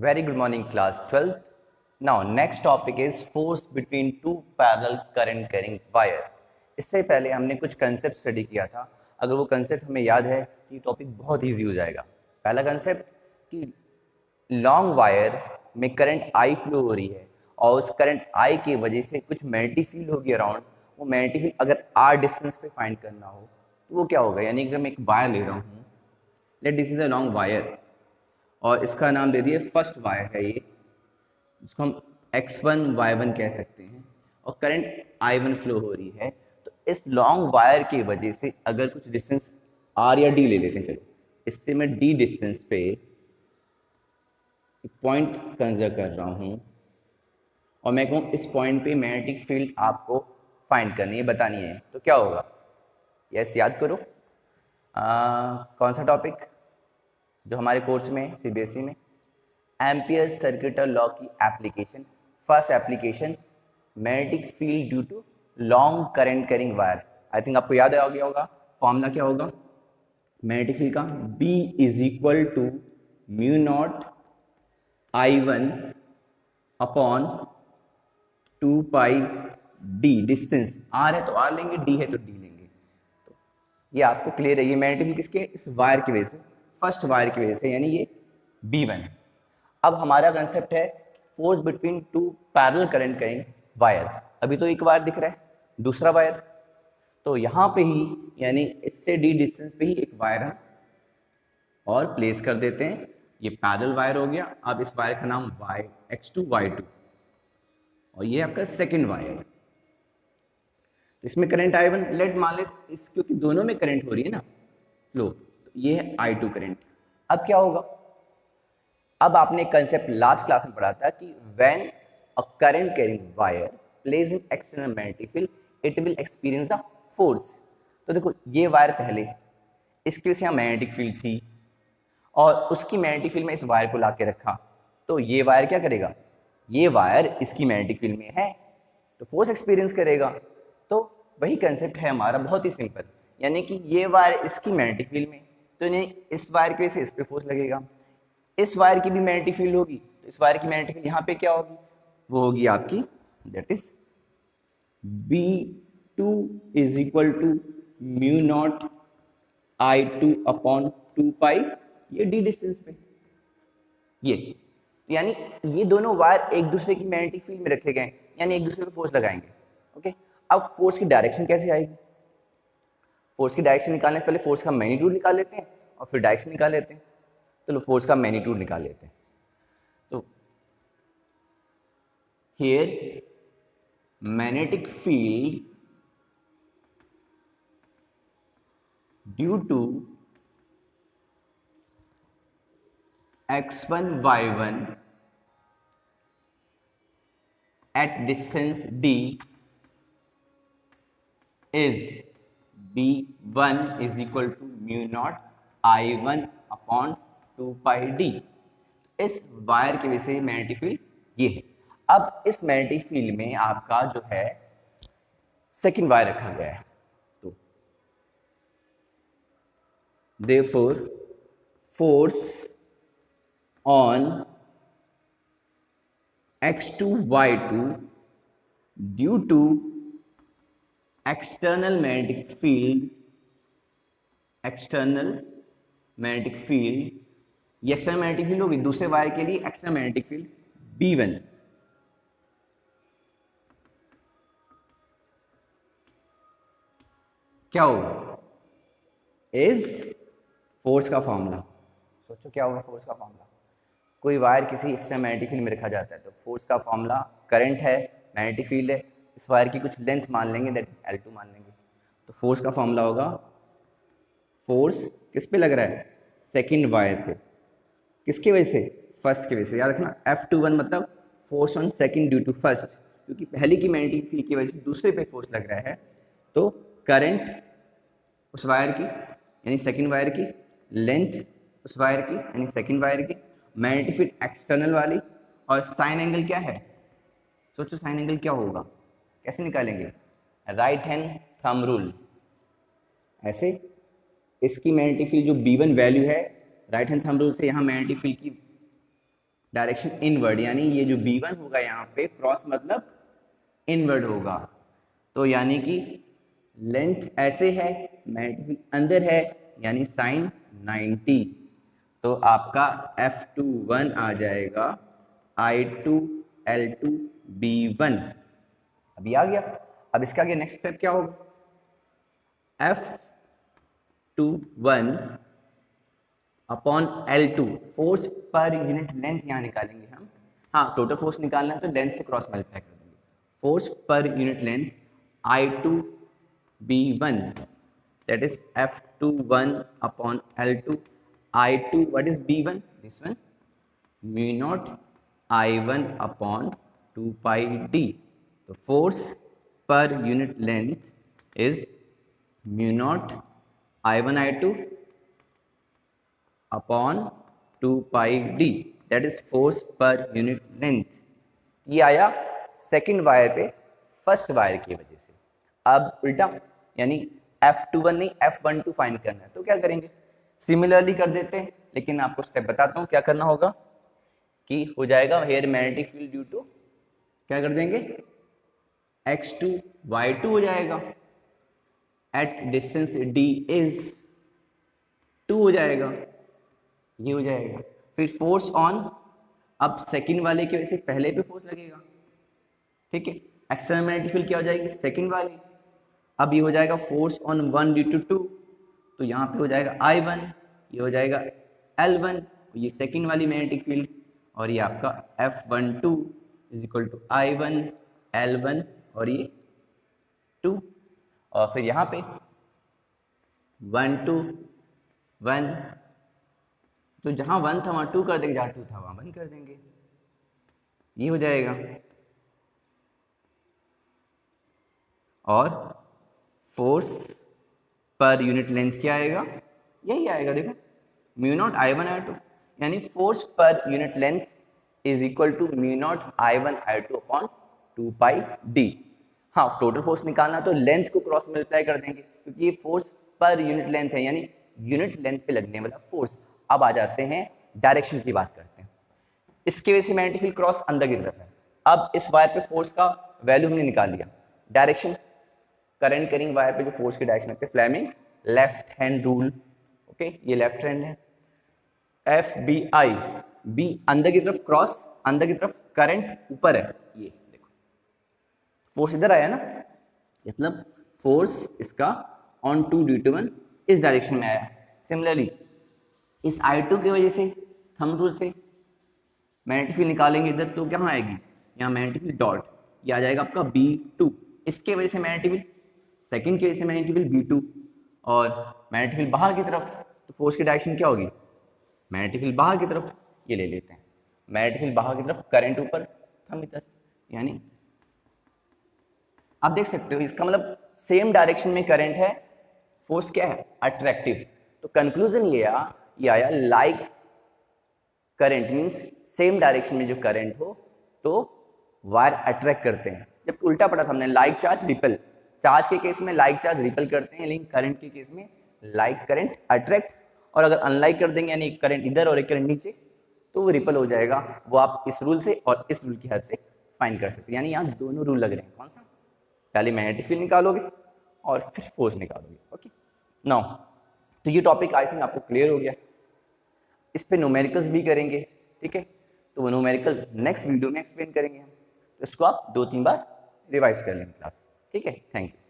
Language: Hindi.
Very good morning, class 12th. Now, next topic is force between two parallel current carrying wire. इससे पहले हमने कुछ कंसेप्ट स्टडी किया था. अगर वो कंसेप्ट हमें याद है तो ये टॉपिक बहुत इजी हो जाएगा. पहला कंसेप्ट कि लॉन्ग वायर में करंट आई फ्लो हो रही है और उस करंट आई की वजह से कुछ मैग्नेटिक फील्ड होगी अराउंड. वो मैग्नेटिक फील्ड अगर आर डिस्टेंस पे फाइंड करना हो तो वो क्या होगा, यानी कि मैं एक वायर ले रहा हूँ. Let this is a long wire और इसका नाम दे दिए फर्स्ट वायर है ये, जिसको हम x1 y1 कह सकते हैं और करंट I1 फ्लो हो रही है. तो इस लॉन्ग वायर की वजह से अगर कुछ डिस्टेंस r या d ले लेते हैं, चलो इससे मैं d डिस्टेंस पे एक पॉइंट कंसिडर कर रहा हूँ और मैं कहूँ इस पॉइंट पे मैग्नेटिक फील्ड आपको फाइंड करनी है, बतानी है, तो क्या होगा. यस, याद करो कौन सा टॉपिक जो हमारे कोर्स में सीबीएसई में एम्पियर सर्किटल लॉ की application. First application magnetic field due to long current carrying wire. I think आपको याद आ गया होगा. फॉर्मूला क्या होगा मैग्नेटिक फील्ड का, B is equal to mu naught I1 upon 2 pi D. Distance R है तो R लेंगे, D है तो D लेंगे. तो ये आपको क्लियर है. ये मैग्नेटिक फील्ड किसके, इस वायर की वजह से, फर्स्ट वायर की वजह से, यानी ये B1. अब हमारा कंसेप्ट है force between two parallel current carrying wire. अभी तो एक वायर दिख रहा है, दूसरा वायर, तो यहाँ पे ही यानी इससे D डिस्टेंस पे ही एक वायर हम और प्लेस कर देते हैं. ये पैरेलल वायर हो गया. अब इस वायर का नाम X2 Y2 और ये आपका सेकंड वायर. तो इसमें करंट I1 लेट मान ले, इस क्योंकि दोनों में करंट हो रही है ना फ्लो, तो ये है I2 करंट. अब क्या होगा, अब आपने कंसेप्ट लास्ट क्लास में पढ़ा था कि when a current carrying wire place in external magnetic field it will experience the force. तो देखो ये वायर पहले, इसकी वजह से यहाँ मैग्नेटिक फील्ड थी और उसकी मैग्नेटिक फील्ड में इस वायर को लाके रखा, तो ये वायर क्या करेगा, ये वायर इसकी मैग्नेटिक फील्ड में है तो फोर्स एक्सपीरियंस करेगा. तो वही कंसेप्ट है हमारा, बहुत ही सिंपल. यानी कि ये वायर इसकी मैग्नेटिक फील्ड में, तो इस वायर की वजह से इस पे फोर्स लगेगा. इस वायर की भी मैग्नेटिक फील्ड होगी तो इस वायर की मैग्नेटिक फील्ड यहाँ पे क्या होगी, वो होगी आपकी that is B2 is equal to mu naught I2 upon 2 pi ये D डिस्टेंस पे. ये यानी ये दोनों वायर एक दूसरे की मैग्नेटिक फील्ड में रखे गए, यानी एक दूसरे पे फोर्स लगाएंगे. ओके, अब फोर्स की डायरेक्शन कैसे आएगी, फोर्स की डायरेक्शन निकालने से पहले फोर्स का मैग्नीट्यूड निकाल लेते हैं और फिर डायरेक्शन निकाल लेते हैं. चलो फोर्स का मैग्नीट्यूड निकाल लेते हैं. तो here magnetic field due to x1 y1 at distance D is B1 is equal to mu naught I1 upon 2 pi D. इस वायर की वजह से मैग्नेटिक फील्ड ये है. अब इस मैग्नेटिक फील्ड में आपका जो है सेकंड वायर रखा गया है, तो therefore force on X2 Y2 due to external magnetic field, external magnetic field, ये एक्सटर्नल मैग्नेटिक फील्ड होगी दूसरे वायर के लिए, एक्सटर्नल मैग्नेटिक फील्ड B1 क्या होगा, इज फोर्स का फॉर्मूला. सोचो क्या होगा फोर्स का फॉर्मूला. कोई वायर किसी एक्सटर्नल मैग्नेटिक फील्ड में रखा जाता है तो फोर्स का फॉर्मूला, करंट है, मैग्नेटिक फील्ड है, इस वायर की कुछ लेंथ मान लेंगे दैट इज L2 मान लेंगे, तो फोर्स का फॉर्मूला होगा, फोर्स किस पे लग रहा है, सेकंड वायर पे. किसकी वजह से, फर्स्ट की वजह से. याद रखना F21 मतलब force on second due to first, क्योंकि पहले की मैग्नेटिक फील्ड की वजह से दूसरे पे फोर्स लग रहा है. तो करंट उस वायर की यानी सेकंड वायर की, लेंथ उस वायर की यानी सेकंड वायर की, मैग्नेटिक फील्ड एक्सटर्नल वाली, और साइन एंगल क्या है. सोचो साइन एंगल क्या होगा, कैसे निकालेंगे, राइट हैंड थंब रूल. ऐसे इसकी मैग्नेटिक फील्ड जो B1 वैल्यू है, राइट हैंड थंब रूल से यहाँ मैग्नेटिक फील्ड की डायरेक्शन इनवर्ड, यानी ये जो B1 होगा यहाँ पे क्रॉस मतलब इनवर्ड होगा। तो यानी कि लेंथ ऐसे है, मैग्नेटिक फील्ड अंदर है, यानी साइन 90। तो आपका F21 आ जाएगा I2 L2 B1। अभी आ गया। अब इसका आगे नेक्स्ट स्टेप क्या होगा, F21 upon L2, force per unit length यहाँ निकालेंगे हम। हाँ, टोटल फोर्स निकालना है तो लेंथ से क्रॉस मल्टीप्लाई कर देंगे। Force per unit length I2 B1, that is F21 upon L2। I2, what is B1? This one, mu naught I1 upon 2 pi d। तो force per unit length is mu naught I1 I2 upon 2 pi d, that is force per unit length. ये आया सेकेंड वायर पे फर्स्ट वायर की वजह से। अब उल्टा, यानी F21 नहीं F12 फाइंड करना है, तो क्या करेंगे, सिमिलरली कर देते हैं, लेकिन आपको स्टेप बताता हूँ क्या करना होगा। कि हो जाएगा here magnetic field due to, क्या कर देंगे, x2 y2 हो जाएगा, एट डिस्टेंस d इज 2 हो जाएगा, ये हो जाएगा। फिर फोर्स ऑन, अब सेकंड वाले की वजह से पहले पे फोर्स लगेगा, ठीक है। एक्सटर्नल मैग्नेटिक फील्ड क्या हो जाएगी, सेकंड वाली। अब ये हो जाएगा फोर्स ऑन 1 ड्यू टू 2, तो यहाँ पे हो जाएगा I1, ये हो जाएगा L1, ये सेकंड वाली मैग्नेटिक फील्ड, और ये आपका F12 is equal to I1 L1 और ये 2। और फिर यहाँ पे 1 2 1, तो जहाँ 1 था वहाँ 2 कर देंगे, जहाँ 2 था वहाँ 1 कर देंगे, ये हो जाएगा। और फोर्स पर यूनिट लेंथ क्या आएगा, यही आएगा, देखो म्यू नॉट I1 I2, यानी force per unit length is equal to mu naught I1 I2 upon 2 pi d। हाँ, टोटल फोर्स निकालना तो लेंथ को क्रॉस मल्टीप्लाई कर देंगे, क्योंकि ये फोर्स पर यूनिट लेंथ है, यानी यूनिट लेंथ पे लगने वाला फोर्स। अब आ जाते हैं डायरेक्शन की बात करते हैं। इसकी वजह से मैग्नेटिक फील्ड क्रॉस अंदर की तरफ है। अब इस वायर पे फोर्स का वैल्यू हमने निकाल लिया। डायरेक्शन, करंट कैरिंग वायर पे जो फोर्स की डायरेक्शन लगती है, Fleming left hand rule, okay, ये लेफ्ट हैंड है। FBI, बी अंदर की तरफ क्रॉस, अंदर की तरफ करंट ऊपर है, ये देखो फोर्स इधर आया ना, मतलब फोर्स इसका ऑन 2 ड्यू टू 1 इस डायरेक्शन में आया। सिमिलरली इस I2 की वजह से थंब रूल से मैग्नेटिक फील्ड निकालेंगे इधर, तो कहाँ आएगी, यहाँ मैग्नेटिक फील्ड डॉट, ये आ जाएगा आपका B2। इसके वजह से मैग्नेटिक फील्ड, सेकंड की वजह से मैग्नेटिक फील्ड B2, और मैग्नेटिक फील्ड बाहर की तरफ, तो फोर्स की डायरेक्शन क्या होगी, मैग्नेटिक फील्ड बाहर की तरफ, ये ले लेते हैं, मैग्नेटिक फील्ड बाहर की तरफ, करंट ऊपर, थंब इधर, यानी आप देख सकते हो इसका मतलब सेम डायरेक्शन में करंट है, फोर्स क्या है, अट्रैक्टिव। तो कंक्लूजन ये आया like current means same direction में जो करंट हो तो वायर अट्रैक्ट करते हैं। जब उल्टा पड़ा था हमने, लाइक चार्ज रिपल, चार्ज के केस में लाइक चार्ज रिपल करते हैं, लेकिन करंट के केस में लाइक करंट अट्रैक्ट। और अगर अनलाइक कर देंगे, यानी एक करंट इधर और एक करंट नीचे, तो वो रिपल हो जाएगा। वो आप इस रूल से और इस रूल की हेल्प से फाइंड कर सकते हैं। यानी यहाँ दोनों रूल लग रहे हैं। कौन सा, पहले मैग्नेटिक फील्ड निकालोगे और फिर फोर्स निकालोगे। ओके, नाउ तो ये टॉपिक आई थिंक आपको क्लियर हो गया। इस पे न्यूमेरिकल्स भी करेंगे, ठीक है, तो वो न्यूमेरिकल नेक्स्ट वीडियो में एक्सप्लेन करेंगे हम। तो इसको आप 2-3 बार रिवाइज कर लेंगे क्लास, ठीक है। Thank you.